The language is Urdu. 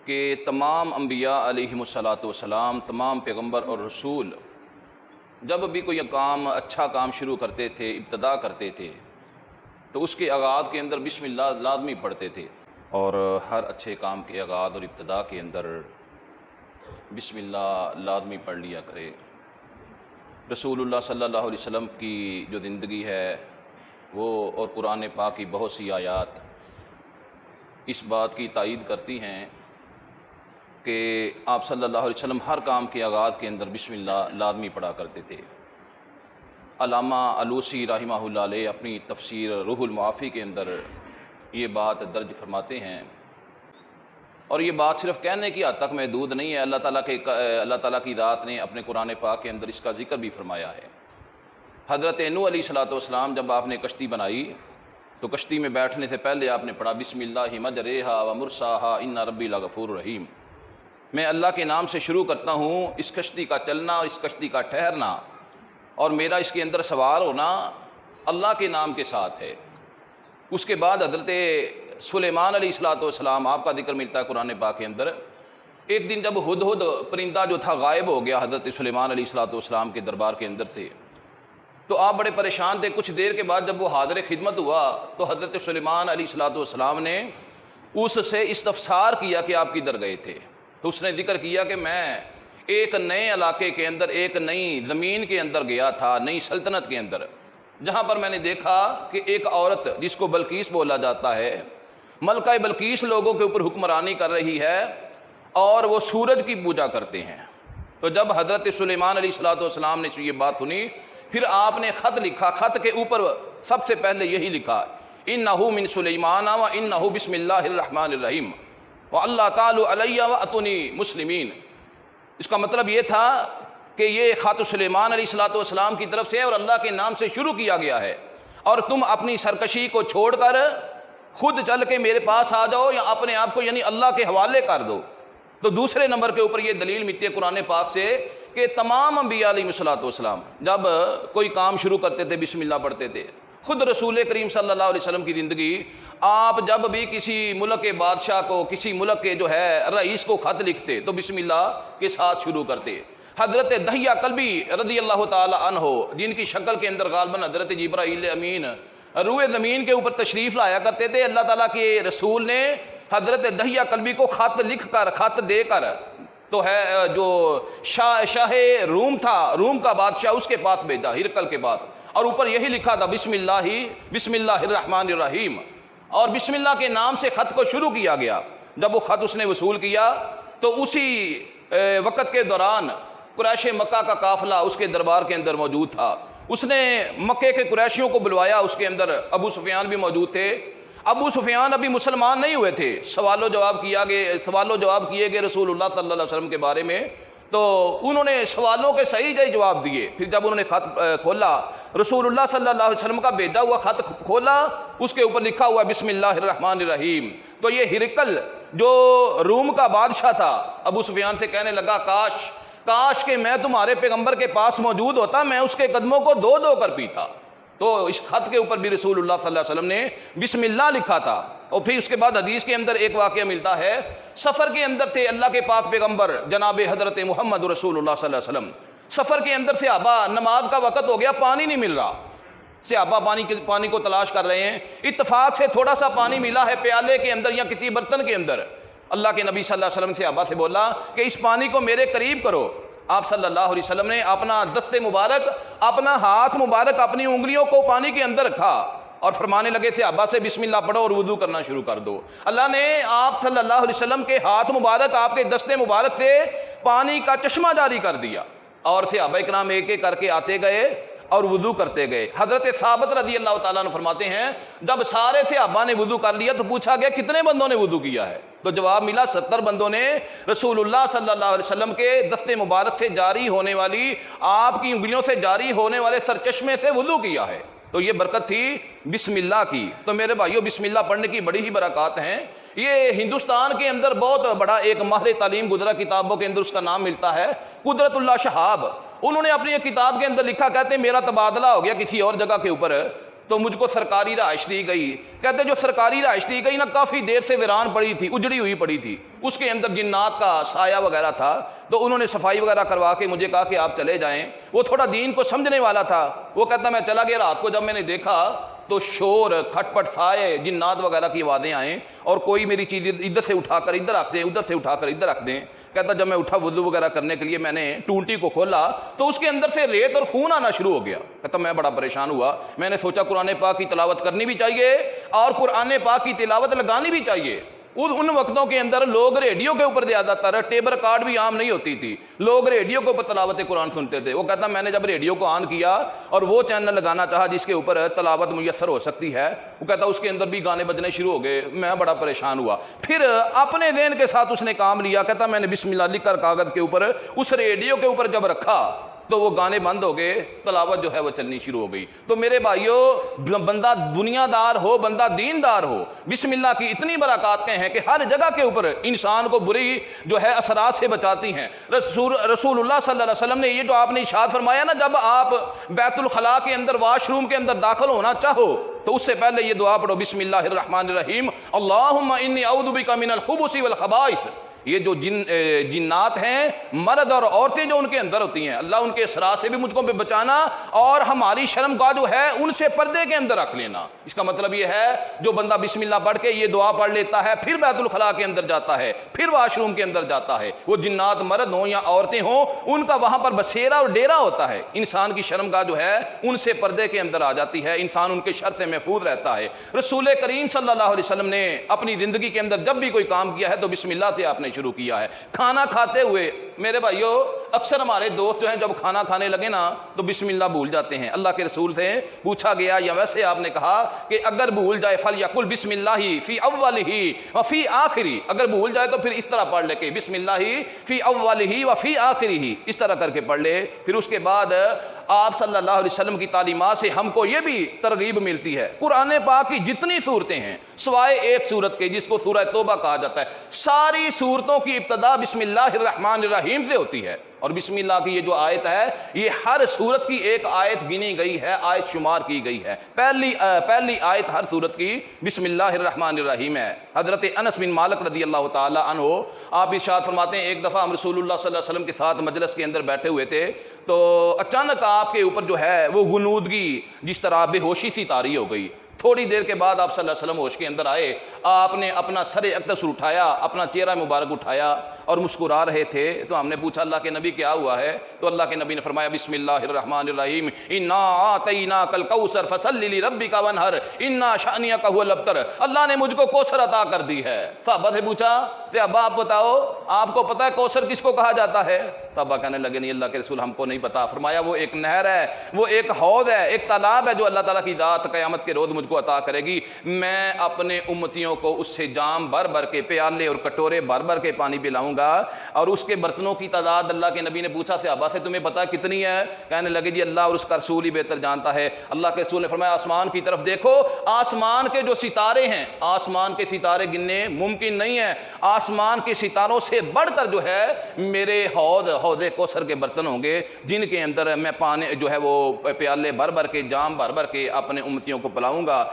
کہ تمام انبیاء علیہم الصلاۃ والسلام، تمام پیغمبر اور رسول جب بھی کوئی کام، اچھا کام شروع کرتے تھے، ابتدا کرتے تھے، تو اس کے آغاز کے اندر بسم اللہ لازمی پڑھتے تھے، اور ہر اچھے کام کے آغاز اور ابتدا کے اندر بسم اللہ لازمی پڑھ لیا کرے۔ رسول اللہ صلی اللہ علیہ وسلم کی جو زندگی ہے وہ اور قرآن پاک کی بہت سی آیات اس بات کی تائید کرتی ہیں کہ آپ صلی اللہ علیہ وسلم ہر کام کے آغاز کے اندر بسم اللہ لازمی پڑھا کرتے تھے۔ علامہ علوسی رحمہ اللہ علیہ اپنی تفسیر روح المعافی کے اندر یہ بات درج فرماتے ہیں، اور یہ بات صرف کہنے کی حد تک محدود نہیں ہے، اللہ تعالیٰ کی ذات نے اپنے قرآن پاک کے اندر اس کا ذکر بھی فرمایا ہے۔ حضرت نوح علیہ الصلوۃ والسلام جب آپ نے کشتی بنائی تو کشتی میں بیٹھنے سے پہلے آپ نے پڑھا بسم اللہ مجریہا و مرساہا ان ربی لغفور رحیم، میں اللہ کے نام سے شروع کرتا ہوں اس کشتی کا چلنا، اس کشتی کا ٹھہرنا، اور میرا اس کے اندر سوار ہونا اللہ کے نام کے ساتھ ہے۔ اس کے بعد حضرت سلیمان علیہ الصلوۃ والسلام آپ کا ذکر ملتا ہے قرآن پاک کے اندر۔ ایک دن جب ہدہد پرندہ جو تھا غائب ہو گیا حضرت سلیمان علیہ الصلوۃ والسلام کے دربار کے اندر سے، تو آپ بڑے پریشان تھے۔ کچھ دیر کے بعد جب وہ حاضر خدمت ہوا تو حضرت سلیمان علیہ الصلوۃ والسلام نے اس سے استفسار کیا کہ آپ کدھر گئے تھے، تو اس نے ذکر کیا کہ میں ایک نئے علاقے کے اندر، ایک نئی زمین کے اندر گیا تھا، نئی سلطنت کے اندر، جہاں پر میں نے دیکھا کہ ایک عورت جس کو بلقیس بولا جاتا ہے، ملکہ بلقیس لوگوں کے اوپر حکمرانی کر رہی ہے، اور وہ سورج کی پوجا کرتے ہیں۔ تو جب حضرت سلیمان علیہ الصلوۃ والسلام نے یہ بات سنی، پھر آپ نے خط لکھا۔ خط کے اوپر سب سے پہلے یہی لکھا انہ من سلیمان و انہ بسم اللہ الرحمن الرحیم و اللہ تعالی علیہ و اتونی مسلمین۔ اس کا مطلب یہ تھا کہ یہ خط سلیمان علیہ الصلوۃ والسلام کی طرف سے اور اللہ کے نام سے شروع کیا گیا ہے، اور تم اپنی سرکشی کو چھوڑ کر خود چل کے میرے پاس آ جاؤ، یا اپنے آپ کو یعنی اللہ کے حوالے کر دو۔ تو دوسرے نمبر کے اوپر یہ دلیل ملتی ہے قرآن پاک سے کہ تمام انبیاء علیہ الصلوۃ والسلام جب کوئی کام شروع کرتے تھے بسم اللہ پڑھتے تھے۔ خود رسول کریم صلی اللہ علیہ وسلم کی زندگی، آپ جب بھی کسی ملک کے بادشاہ کو، کسی ملک کے جو ہے رئیس کو خط لکھتے تو بسم اللہ کے ساتھ شروع کرتے۔ حضرت دحیہ کلبی رضی اللہ تعالی عنہ، جن کی شکل کے اندر غالباً حضرت جبرائیل امین روئے زمین کے اوپر تشریف لایا کرتے تھے، اللہ تعالیٰ کے رسول نے حضرت دحیہ کلبی کو خط لکھ کر، خط دے کر، تو ہے جو شاہ روم تھا، روم کا بادشاہ، اس کے پاس بھیجا، ہرقل کے پاس، اور اوپر یہی لکھا تھا بسم اللہ الرحمن الرحیم، اور بسم اللہ کے نام سے خط کو شروع کیا گیا۔ جب وہ خط اس نے وصول کیا تو اسی وقت کے دوران قریش مکہ کا قافلہ اس کے دربار کے اندر موجود تھا۔ اس نے مکے کے قریشیوں کو بلوایا، اس کے اندر ابو سفیان بھی موجود تھے۔ ابو سفیان ابھی مسلمان نہیں ہوئے تھے، سوال و جواب کیے گئے رسول اللہ صلی اللہ علیہ وسلم کے بارے میں، تو انہوں نے سوالوں کے صحیح جواب دیے۔ پھر جب انہوں نے خط کھولا، رسول اللہ صلی اللہ علیہ وسلم کا بھیجا ہوا خط کھولا، اس کے اوپر لکھا ہوا بسم اللہ الرحمن الرحیم۔ تو یہ ہرقل جو روم کا بادشاہ تھا، ابو سفیان سے کہنے لگا کاش کہ میں تمہارے پیغمبر کے پاس موجود ہوتا، میں اس کے قدموں کو دھو دھو کر پیتا۔ تو اس خط کے اوپر بھی رسول اللہ صلی اللہ علیہ وسلم نے بسم اللہ لکھا تھا۔ اور پھر اس کے بعد حدیث کے اندر ایک واقعہ ملتا ہے، سفر کے اندر تھے اللہ کے پاک پیغمبر جناب حضرت محمد رسول اللہ صلی اللہ علیہ وسلم، سفر کے اندر صحابہ، نماز کا وقت ہو گیا، پانی نہیں مل رہا، صحابہ پانی کو تلاش کر رہے ہیں، اتفاق سے تھوڑا سا پانی ملا ہے پیالے کے اندر یا کسی برتن کے اندر۔ اللہ کے نبی صلی اللہ علیہ وسلم صحابہ سے بولا کہ اس پانی کو میرے قریب کرو۔ آپ صلی اللہ علیہ وسلم نے اپنا دست مبارک، اپنا ہاتھ مبارک، اپنی انگلیوں کو پانی کے اندر رکھا اور فرمانے لگے صحابہ سے بسم اللہ پڑھو اور وضو کرنا شروع کر دو۔ اللہ نے آپ صلی اللہ علیہ وسلم کے ہاتھ مبارک، آپ کے دست مبارک سے پانی کا چشمہ جاری کر دیا، اور صحابہ کرام ایک ایک کر کے آتے گئے اور وضو کرتے گئے۔ حضرت ثابت رضی اللہ تعالیٰ عنہ فرماتے ہیں جب سارے صحابہ نے وضو کر لیا تو پوچھا گیا کتنے بندوں نے وضو کیا ہے، تو جواب ملا 70 بندوں نے رسول اللہ صلی اللہ علیہ وسلم کے دست مبارک سے جاری ہونے والی، آپ کی انگلیوں سے جاری ہونے والے سرچشمے سے وضو کیا ہے۔ تو یہ برکت تھی بسم اللہ کی۔ تو میرے بھائیو، بسم اللہ پڑھنے کی بڑی ہی برکات ہیں۔ یہ ہندوستان کے اندر بہت بڑا ایک ماہر تعلیم گزرا، کتابوں کے اندر اس کا نام ملتا ہے قدرت اللہ شہاب۔ انہوں نے اپنی ایک کتاب کے اندر لکھا، کہتے ہیں میرا تبادلہ ہو گیا کسی اور جگہ کے اوپر، تو مجھ کو سرکاری رہائش دی گئی۔ کہتے جو سرکاری رہائش دی گئی نا کافی دیر سے ویران پڑی تھی، اجڑی ہوئی پڑی تھی، اس کے اندر جنات کا سایہ وغیرہ تھا، تو انہوں نے صفائی وغیرہ کروا کے مجھے کہا کہ آپ چلے جائیں۔ وہ تھوڑا دین کو سمجھنے والا تھا، وہ کہتا میں چلا گیا۔ رات کو جب میں نے دیکھا تو شور، کھٹ پٹ سائے، جنات وغیرہ کی آوازیں آئیں، اور کوئی میری چیز ادھر سے اٹھا کر ادھر رکھ دیں، ادھر سے اٹھا کر ادھر رکھ دیں۔ کہتا جب میں اٹھا وضو وغیرہ کرنے کے لیے، میں نے ٹونٹی کو کھولا تو اس کے اندر سے ریت اور خون آنا شروع ہو گیا۔ کہتا میں بڑا پریشان ہوا، میں نے سوچا قرآن پاک کی تلاوت کرنی بھی چاہیے اور قرآن پاک کی تلاوت لگانی بھی چاہیے۔ ان وقتوں کے اندر لوگ ریڈیو کے اوپر زیادہ تر، ٹیپ ریکارڈ بھی عام نہیں ہوتی تھی، لوگ ریڈیو کے اوپر تلاوت قرآن سنتے تھے۔ وہ کہتا میں نے جب ریڈیو کو آن کیا اور وہ چینل لگانا چاہا جس کے اوپر تلاوت میسر ہو سکتی ہے، وہ کہتا اس کے اندر بھی گانے بجنے شروع ہو گئے۔ میں بڑا پریشان ہوا۔ پھر اپنے ذہن کے ساتھ اس نے کام لیا، کہتا میں نے بسم اللہ لکھ کر کاغذ کے اوپر اس ریڈیو کے اوپر جب رکھا تو وہ گانے بند ہو گئے، تلاوت جو ہے وہ چلنی شروع ہو گئی۔ تو میرے بھائیو، بندہ دنیا دار ہو، بندہ دین دار ہو، بسم اللہ کی اتنی برکات ہیں کہ ہر جگہ کے اوپر انسان کو بری جو ہے اثرات سے بچاتی ہیں۔ رسول اللہ صلی اللہ علیہ وسلم نے یہ جو آپ نے ارشاد فرمایا نا، جب آپ بیت الخلاء کے اندر، واش روم کے اندر داخل ہونا چاہو تو اس سے پہلے یہ دعا پڑھو، بسم اللہ الرحمن الرحیم، اللہم انی اعوذ بک من الخبث والخبائث۔ یہ جو جنات ہیں، مرد اور عورتیں جو ان کے اندر ہوتی ہیں، اللہ ان کے اثرات سے بھی مجھ کو بچانا، اور ہماری شرمگاہ جو ہے ان سے پردے کے اندر رکھ لینا۔ اس کا مطلب یہ ہے جو بندہ بسم اللہ پڑھ کے یہ دعا پڑھ لیتا ہے، پھر بیت الخلاء کے اندر جاتا ہے، پھر واش روم کے اندر جاتا ہے، وہ جنات مرد ہوں یا عورتیں ہوں، ان کا وہاں پر بسیرا اور ڈیرا ہوتا ہے۔ انسان کی شرمگاہ جو ہے ان سے پردے کے اندر آ جاتی ہے، انسان ان کے شر سے محفوظ رہتا ہے۔ رسول کریم صلی اللہ علیہ وسلم نے اپنی زندگی کے اندر جب بھی کوئی کام کیا ہے تو بسم اللہ سے آپ نے شروع کیا ہے۔ کھانا کھاتے ہوئے میرے بھائیو، اکثر ہمارے دوست جو ہیں جب کھانا کھانے لگے نا تو بسم اللہ بھول جاتے ہیں۔ اللہ کے رسول سے پوچھا گیا، یا ویسے آپ نے کہا کہ اگر بھول جائے فلیقل بسم اللہ فی اولہ وفی آخرہ، اگر بھول جائے تو پھر اس طرح پڑھ لے کہ بسم اللہ فی اولہ وفی آخرہ، اس طرح کر کے پڑھ لے۔ پھر اس کے بعد آپ صلی اللہ علیہ وسلم کی تعلیمات سے ہم کو یہ بھی ترغیب ملتی ہے، قرآن پاک کی جتنی صورتیں ہیں سوائے ایک صورت کے جس کو سورہ توبہ کہا جاتا ہے، ساری صورتوں کی ابتدا بسم اللہ الرحمن الرحیم سے ہوتی ہے۔ اور بسم اللہ کی یہ جو آیت ہے، یہ ہر صورت کی ایک آیت گنی گئی ہے، آیت شمار کی گئی ہے۔ پہلی آیت ہر صورت کی بسم اللہ الرحمن الرحیم ہے۔ حضرت انس بن مالک رضی اللہ تعالی عنہ آپ ارشاد فرماتے ہیں، ایک دفعہ ہم رسول اللہ صلی اللہ علیہ وسلم کے ساتھ مجلس کے اندر بیٹھے ہوئے تھے، تو اچانک آپ کے اوپر جو ہے وہ غنودگی، جس طرح بے ہوشی سی طاری ہو گئی۔ تھوڑی دیر کے بعد آپ صلی اللہ علیہ وسلم ہوش کے اندر آئے، آپ نے اپنا سر اقدس اٹھایا، اپنا چہرہ مبارک اٹھایا اور مسکرا رہے تھے۔ تو ہم نے پوچھا اللہ کے نبی کیا ہوا ہے؟ تو اللہ کے نبی نے فرمایا بسم اللہ الرحمن الرحیم، انا اعطیناک الکوثر فصل لربک وانحر انا شانئک هو الابتر۔ اللہ نے مجھ کو کوثر عطا کر دی ہے۔ صحابہ سے پوچھا، صحابہ آپ بتاؤ آپ کو پتہ ہے کوثر کس کو کہا جاتا ہے؟ صحابہ کہنے لگے نہیں اللہ کے رسول ہم کو نہیں پتا۔ فرمایا وہ ایک نہر ہے، وہ ایک حوض ہے، ایک تالاب ہے جو اللہ تعالیٰ کی ذات قیامت کے روز مجھ کو عطا کرے گی۔ میں اپنے امتیوں کو اس سے جام بھر بھر کے، پیالے اور کٹورے بھر بھر کے پانی پلاؤں گا، اور اس کے برتنوں کی تعداد اللہ کے نبی نے پوچھا صحابہ سے تمہیں پتا کتنی ہے؟ کہنے لگے جی اللہ اور اس کا رسول ہی بہتر جانتا ہے۔ اللہ کے رسول نے فرمایا آسمان کی طرف دیکھو، آسمان کے جو ستارے ہیں، آسمان کے ستارے گننے ممکن نہیں ہے، آسمان کے ستاروں سے بڑھ کر جو ہے میرے حوض کوثر کے برتن ہوں گے جن کے اندر میں پانی جو ہے وہ پیالے بھر بھر کے، جام بھر بھر کے اپنے امتیوں کو پلاؤں گا۔